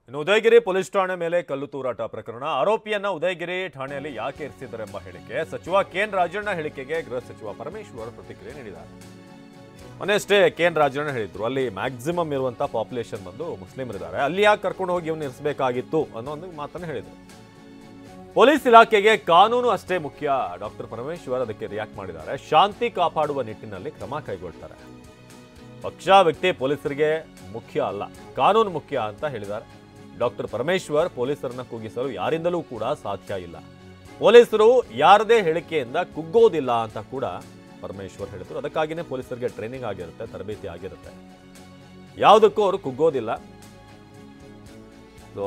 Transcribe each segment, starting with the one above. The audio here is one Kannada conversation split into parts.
ಇನ್ನು ಉದಯಗಿರಿ ಪೊಲೀಸ್ ಠಾಣೆ ಮೇಲೆ ಕಲ್ಲು ತೂರಾಟ ಪ್ರಕರಣ ಆರೋಪಿಯನ್ನ ಉದಯಗಿರಿ ಠಾಣೆಯಲ್ಲಿ ಯಾಕೆ ಇರಿಸಿದರೆಂಬ ಹೇಳಿಕೆ ಸಚಿವ ಕೆಎನ್ ರಾಜಣ್ಣ ಹೇಳಿಕೆಗೆ ಗೃಹ ಸಚಿವ ಪರಮೇಶ್ವರ್ ಪ್ರತಿಕ್ರಿಯೆ ನೀಡಿದ್ದಾರೆ. ಮೊನ್ನೆಯಷ್ಟೇ ಕೆಎನ್ ರಾಜಣ್ಣ ಹೇಳಿದ್ರು ಅಲ್ಲಿ ಮ್ಯಾಕ್ಸಿಮಮ್ ಇರುವಂತ ಪಾಪ್ಯುಲೇಷನ್ ಬಂದು ಮುಸ್ಲಿಮರಿದ್ದಾರೆ, ಅಲ್ಲಿ ಯಾಕೆ ಕರ್ಕೊಂಡು ಹೋಗಿ ಇವನು ಇರಿಸಬೇಕಾಗಿತ್ತು ಅನ್ನೋ ಒಂದು ಮಾತನ್ನು ಹೇಳಿದ್ರು. ಪೊಲೀಸ್ ಇಲಾಖೆಗೆ ಕಾನೂನು ಅಷ್ಟೇ ಮುಖ್ಯ. ಡಾಕ್ಟರ್ ಪರಮೇಶ್ವರ್ ಅದಕ್ಕೆ ರಿಯಾಕ್ಟ್ ಮಾಡಿದ್ದಾರೆ. ಶಾಂತಿ ಕಾಪಾಡುವ ನಿಟ್ಟಿನಲ್ಲಿ ಕ್ರಮ ಕೈಗೊಳ್ತಾರೆ. ಪಕ್ಷ ವ್ಯಕ್ತಿ ಪೊಲೀಸರಿಗೆ ಮುಖ್ಯ ಅಲ್ಲ, ಕಾನೂನು ಮುಖ್ಯ ಅಂತ ಹೇಳಿದ್ದಾರೆ. ಡಾಕ್ಟರ್ ಪರಮೇಶ್ವರ್ ಪೊಲೀಸರನ್ನ ಕುಗ್ಗಿಸಲು ಯಾರಿಂದಲೂ ಕೂಡ ಸಾಧ್ಯ ಇಲ್ಲ. ಪೊಲೀಸರು ಯಾರದೇ ಹೇಳಿಕೆಯಿಂದ ಕುಗ್ಗೋದಿಲ್ಲ ಅಂತ ಕೂಡ ಪರಮೇಶ್ವರ್ ಹೇಳಿದ್ರು. ಅದಕ್ಕಾಗಿಯೇ ಪೊಲೀಸರಿಗೆ ಟ್ರೈನಿಂಗ್ ಆಗಿರುತ್ತೆ, ತರಬೇತಿ ಆಗಿರುತ್ತೆ. ಯಾವುದಕ್ಕೂ ಅವರು ಕುಗ್ಗೋದಿಲ್ಲ.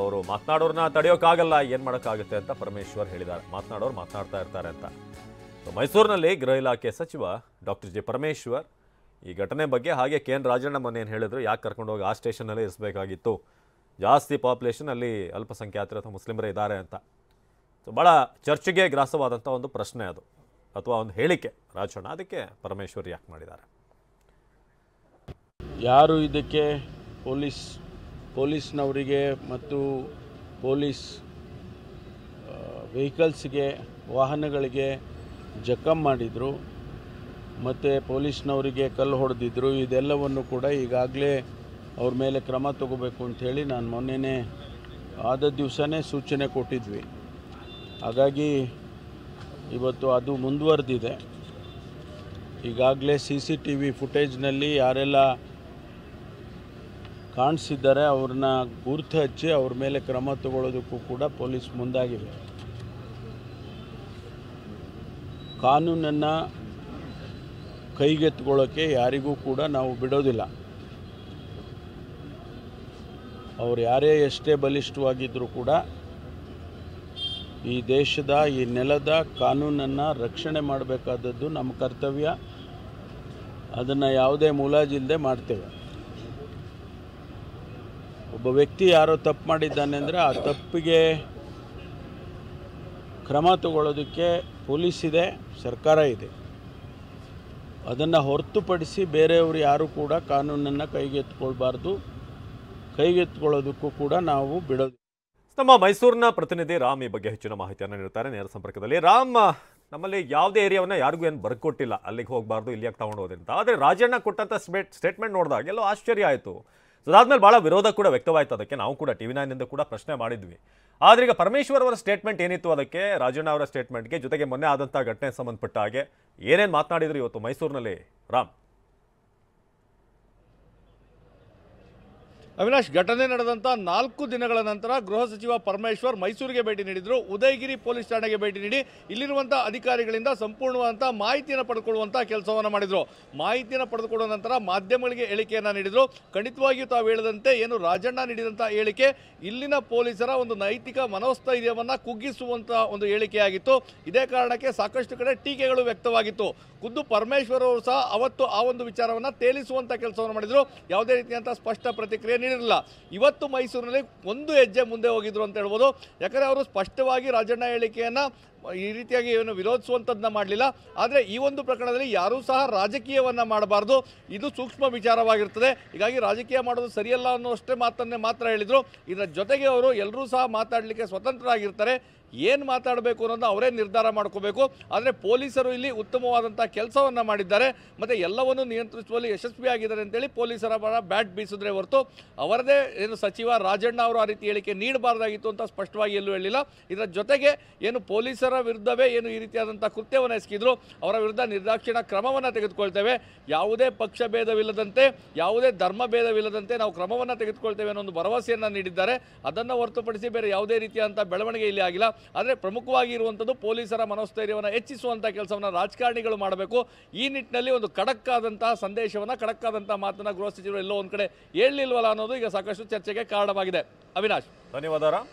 ಅವರು ಮಾತನಾಡೋರನ್ನ ತಡೆಯೋಕ್ಕಾಗಲ್ಲ, ಏನ್ ಮಾಡೋಕ್ಕಾಗುತ್ತೆ ಅಂತ ಪರಮೇಶ್ವರ್ ಹೇಳಿದ್ದಾರೆ. ಮಾತನಾಡೋರು ಮಾತನಾಡ್ತಾ ಇರ್ತಾರೆ ಅಂತ. ಮೈಸೂರಿನಲ್ಲಿ ಗೃಹ ಇಲಾಖೆ ಸಚಿವ ಡಾಕ್ಟರ್ ಜಿ ಪರಮೇಶ್ವರ್ ಈ ಘಟನೆ ಬಗ್ಗೆ ಹಾಗೆ ಕೆಎನ್ ರಾಜಣ್ಣ ಮೊನ್ನೆ ಏನು ಹೇಳಿದ್ರು, ಯಾಕೆ ಕರ್ಕೊಂಡು ಹೋಗಿ ಆ ಸ್ಟೇಷನ್ನಲ್ಲಿ ಇರಿಸಬೇಕಾಗಿತ್ತು, ಜಾಸ್ತಿ ಪಾಪ್ಯುಲೇಷನ್ ಅಲ್ಲಿ ಅಲ್ಪಸಂಖ್ಯಾತರು ಅಥವಾ ಮುಸ್ಲಿಮರೇ ಇದ್ದಾರೆ ಅಂತ. ಸೊ ಭಾಳ ಚರ್ಚೆಗೆ ಗ್ರಾಸವಾದಂಥ ಒಂದು ಪ್ರಶ್ನೆ ಅದು, ಅಥವಾ ಒಂದು ಹೇಳಿಕೆ ರಾಜಣ್ಣ. ಅದಕ್ಕೆ ಪರಮೇಶ್ವರ್ ಯಾಕೆ ಮಾಡಿದ್ದಾರೆ? ಯಾರು ಇದಕ್ಕೆ ಪೊಲೀಸ್ನವರಿಗೆ ಮತ್ತು ಪೊಲೀಸ್ ವೆಹಿಕಲ್ಸ್ಗೆ, ವಾಹನಗಳಿಗೆ ಜಖಂ ಮಾಡಿದರು ಮತ್ತು ಪೊಲೀಸ್ನವರಿಗೆ ಕಲ್ಲು ಹೊಡೆದಿದ್ರು, ಇದೆಲ್ಲವನ್ನು ಕೂಡ ಈಗಾಗಲೇ ಅವ್ರ ಮೇಲೆ ಕ್ರಮ ತಗೋಬೇಕು ಅಂಥೇಳಿ ನಾನು ಮೊನ್ನೆನೇ ಆದ ದಿವಸನೇ ಸೂಚನೆ ಕೊಟ್ಟಿದ್ವಿ. ಹಾಗಾಗಿ ಇವತ್ತು ಅದು ಮುಂದುವರೆದಿದೆ. ಈಗಾಗಲೇ CCTV ಫುಟೇಜ್ನಲ್ಲಿ ಯಾರೆಲ್ಲ ಕಾಣಿಸಿದ್ದಾರೆ ಅವ್ರನ್ನ ಗುರುತು ಹಚ್ಚಿ ಅವ್ರ ಮೇಲೆ ಕ್ರಮ ತಗೊಳ್ಳೋದಕ್ಕೂ ಕೂಡ ಪೊಲೀಸ್ ಮುಂದಾಗಿವೆ. ಕಾನೂನನ್ನು ಕೈಗೆತ್ತಿಕೊಳ್ಳೋಕ್ಕೆ ಯಾರಿಗೂ ಕೂಡ ನಾವು ಬಿಡೋದಿಲ್ಲ. ಅವ್ರು ಯಾರೇ ಎಷ್ಟೇ ಬಲಿಷ್ಠವಾಗಿದ್ದರೂ ಕೂಡ ಈ ದೇಶದ, ಈ ನೆಲದ ಕಾನೂನನ್ನು ರಕ್ಷಣೆ ಮಾಡಬೇಕಾದದ್ದು ನಮ್ಮ ಕರ್ತವ್ಯ. ಅದನ್ನು ಯಾವುದೇ ಮುಲಾಜಿಲ್ಲದೆ ಮಾಡ್ತೇವೆ. ಒಬ್ಬ ವ್ಯಕ್ತಿ ಯಾರೋ ತಪ್ಪು ಮಾಡಿದ್ದಾನೆ ಅಂದರೆ ಆ ತಪ್ಪಿಗೆ ಕ್ರಮ ತಗೊಳ್ಳೋದಕ್ಕೆ ಪೊಲೀಸ್ ಇದೆ, ಸರ್ಕಾರ ಇದೆ. ಅದನ್ನು ಹೊರತುಪಡಿಸಿ ಬೇರೆಯವರು ಯಾರು ಕೂಡ ಕಾನೂನನ್ನು ಕೈಗೆತ್ತಿಕೊಳ್ಬಾರ್ದು. ಕೈಗೆತ್ತಿಕೊಳ್ಳೋದಕ್ಕೂ ಕೂಡ ನಾವು ಬಿಡೋದು. ನಮ್ಮ ಮೈಸೂರಿನ ಪ್ರತಿನಿಧಿ ರಾಮ್ ಈ ಬಗ್ಗೆ ಹೆಚ್ಚಿನ ಮಾಹಿತಿಯನ್ನು ನೀಡುತ್ತಾರೆ ನೇರ ಸಂಪರ್ಕದಲ್ಲಿ. ರಾಮ್, ನಮ್ಮಲ್ಲಿ ಯಾವುದೇ ಏರಿಯಾವನ್ನ ಯಾರಿಗೂ ಏನು ಬರ್ಕೊಟ್ಟಿಲ್ಲ, ಅಲ್ಲಿಗೆ ಹೋಗಬಾರ್ದು, ಇಲ್ಲಿಯಾಗಿ ತಗೊಂಡು ಹೋದ್ರಿ ಅಂತ. ಆದರೆ ರಾಜಣ್ಣ ಕೊಟ್ಟಂಥ ಸ್ಟೇಟ್ಮೆಂಟ್ ನೋಡಿದಾಗ ಎಲ್ಲೋ ಆಶ್ಚರ್ಯ ಆಯಿತು. ಸೊ ಅದಾದ್ಮೇಲೆ ಭಾಳ ವಿರೋಧ ಕೂಡ ವ್ಯಕ್ತವಾಯಿತು. ಅದಕ್ಕೆ ನಾವು ಕೂಡ TV9 ಕೂಡ ಪ್ರಶ್ನೆ ಮಾಡಿದ್ವಿ. ಆದರೆ ಈಗ ಪರಮೇಶ್ವರ್ ಅವರ ಸ್ಟೇಟ್ಮೆಂಟ್ ಏನಿತ್ತು, ಅದಕ್ಕೆ ರಾಜಣ್ಣ ಅವರ ಸ್ಟೇಟ್ಮೆಂಟ್ಗೆ, ಜೊತೆಗೆ ಮೊನ್ನೆ ಆದಂಥ ಘಟನೆ ಸಂಬಂಧಪಟ್ಟ ಹಾಗೆ ಏನೇನು ಮಾತನಾಡಿದ್ರು ಇವತ್ತು ಮೈಸೂರಿನಲ್ಲಿ ರಾಮ್? ಅವಿನಾಶ್, ಘಟನೆ ನಡೆದಂಥ 4 ದಿನಗಳ ನಂತರ ಗೃಹ ಸಚಿವ ಪರಮೇಶ್ವರ್ ಮೈಸೂರಿಗೆ ಭೇಟಿ ನೀಡಿದರು. ಉದಯಗಿರಿ ಪೊಲೀಸ್ ಠಾಣೆಗೆ ಭೇಟಿ ನೀಡಿ ಇಲ್ಲಿರುವಂಥ ಅಧಿಕಾರಿಗಳಿಂದ ಸಂಪೂರ್ಣವಾದಂಥ ಮಾಹಿತಿಯನ್ನು ಪಡೆದುಕೊಳ್ಳುವಂಥ ಕೆಲಸವನ್ನು ಮಾಡಿದರು. ಮಾಹಿತಿಯನ್ನು ಪಡೆದುಕೊಳ್ಳುವ ನಂತರ ಮಾಧ್ಯಮಗಳಿಗೆ ಹೇಳಿಕೆಯನ್ನು ನೀಡಿದರು. ಖಂಡಿತವಾಗಿಯೂ ತಾವು ಹೇಳಿದಂತೆ ಏನು ರಾಜಣ್ಣ ನೀಡಿದಂಥ ಹೇಳಿಕೆ ಇಲ್ಲಿನ ಪೊಲೀಸರ ಒಂದು ನೈತಿಕ ಮನೋಸ್ಥೈರ್ಯವನ್ನು ಕುಗ್ಗಿಸುವಂಥ ಒಂದು ಹೇಳಿಕೆಯಾಗಿತ್ತು. ಇದೇ ಕಾರಣಕ್ಕೆ ಸಾಕಷ್ಟು ಕಡೆ ಟೀಕೆಗಳು ವ್ಯಕ್ತವಾಗಿತ್ತು. ಖುದ್ದು ಪರಮೇಶ್ವರ್ ಅವರು ಸಹ ಅವತ್ತು ಆ ಒಂದು ವಿಚಾರವನ್ನು ತೇಲಿಸುವಂಥ ಕೆಲಸವನ್ನು ಮಾಡಿದರು. ಯಾವುದೇ ರೀತಿಯಂಥ ಸ್ಪಷ್ಟ ಪ್ರತಿಕ್ರಿಯೆ ನೀಡಿರಲಿಲ್ಲ. ಇವತ್ತು ಮೈಸೂರಿನಲ್ಲಿ ಒಂದು ಹೆಜ್ಜೆ ಮುಂದೆ ಹೋಗಿದ್ರು ಅಂತ ಹೇಳ್ಬೋದು. ಯಾಕಂದರೆ ಅವರು ಸ್ಪಷ್ಟವಾಗಿ ರಾಜಣ್ಣ ಹೇಳಿಕೆಯನ್ನು ಈ ರೀತಿಯಾಗಿ ಏನು ವಿರೋಧಿಸುವಂಥದ್ದನ್ನ ಮಾಡಲಿಲ್ಲ. ಆದರೆ ಈ ಒಂದು ಪ್ರಕರಣದಲ್ಲಿ ಯಾರೂ ಸಹ ರಾಜಕೀಯವನ್ನು ಮಾಡಬಾರ್ದು, ಇದು ಸೂಕ್ಷ್ಮ ವಿಚಾರವಾಗಿರ್ತದೆ, ಹೀಗಾಗಿ ರಾಜಕೀಯ ಮಾಡೋದು ಸರಿಯಲ್ಲ ಅನ್ನೋಷ್ಟೇ ಮಾತನ್ನೇ ಮಾತ್ರ ಹೇಳಿದರು. ಇದರ ಜೊತೆಗೆ ಅವರು ಎಲ್ಲರೂ ಸಹ ಮಾತಾಡಲಿಕ್ಕೆ ಸ್ವತಂತ್ರರಾಗಿರ್ತಾರೆ, ಏನು ಮಾತಾಡಬೇಕು ಅನ್ನೋದನ್ನ ಅವರೇ ನಿರ್ಧಾರ ಮಾಡ್ಕೋಬೇಕು. ಆದರೆ ಪೊಲೀಸರು ಇಲ್ಲಿ ಉತ್ತಮವಾದಂಥ ಕೆಲಸವನ್ನು ಮಾಡಿದ್ದಾರೆ ಮತ್ತು ಎಲ್ಲವನ್ನು ನಿಯಂತ್ರಿಸುವಲ್ಲಿ ಯಶಸ್ವಿಯಾಗಿದ್ದಾರೆ ಅಂತೇಳಿ ಪೊಲೀಸರ ಬರ ಬ್ಯಾಟ್ ಬೀಸಿದ್ರೆ ಹೊರತು ಅವರದೇ ಏನು ಸಚಿವ ರಾಜಣ್ಣ ಅವರು ಆ ರೀತಿ ಹೇಳಿಕೆ ನೀಡಬಾರ್ದಾಗಿತ್ತು ಅಂತ ಸ್ಪಷ್ಟವಾಗಿ ಎಲ್ಲೂ ಹೇಳಿಲ್ಲ. ಇದರ ಜೊತೆಗೆ ಏನು ಪೊಲೀಸರ ವಿರುದ್ಧವೇ ಏನು ಈ ರೀತಿಯಾದಂಥ ಕೃತ್ಯವನ್ನು ಎಸಗಿದ್ರು, ಅವರ ವಿರುದ್ಧ ನಿರ್ದಾಕ್ಷಿಣ್ಯ ಕ್ರಮವನ್ನು ತೆಗೆದುಕೊಳ್ತೇವೆ, ಯಾವುದೇ ಪಕ್ಷ ಭೇದವಿಲ್ಲದಂತೆ, ಯಾವುದೇ ಧರ್ಮ ಭೇದವಿಲ್ಲದಂತೆ ನಾವು ಕ್ರಮವನ್ನು ತೆಗೆದುಕೊಳ್ತೇವೆ ಅನ್ನೋ ಒಂದು ಭರವಸೆಯನ್ನು ನೀಡಿದ್ದಾರೆ. ಅದನ್ನು ಹೊರತುಪಡಿಸಿ ಬೇರೆ ಯಾವುದೇ ರೀತಿಯಾದಂಥ ಬೆಳವಣಿಗೆ ಇಲ್ಲಿ ಆಗಿಲ್ಲ. ಆದರೆ ಪ್ರಮುಖವಾಗಿ ಇರುವಂಥದ್ದು ಪೊಲೀಸರ ಮನೋಸ್ಥೈರ್ಯವನ್ನು ಹೆಚ್ಚಿಸುವಂಥ ಕೆಲಸವನ್ನು ರಾಜಕಾರಣಿಗಳು ಮಾಡಬೇಕು. ಈ ನಿಟ್ಟಿನಲ್ಲಿ ಒಂದು ಖಡಕ್ ಆದಂತಹ ಸಂದೇಶವನ್ನು, ಖಡಕ್ ಆದಂತಹ ಮಾತನ್ನು ಗೃಹ ಸಚಿವರು ಎಲ್ಲೋ ಒಂದು ಕಡೆ ಹೇಳಲಿಲ್ವಲ್ಲ ಅನ್ನೋದು ಈಗ ಸಾಕಷ್ಟು ಚರ್ಚೆಗೆ ಕಾರಣವಾಗಿದೆ. ಅವಿನಾಶ್, ಧನ್ಯವಾದ ರಾಮ್.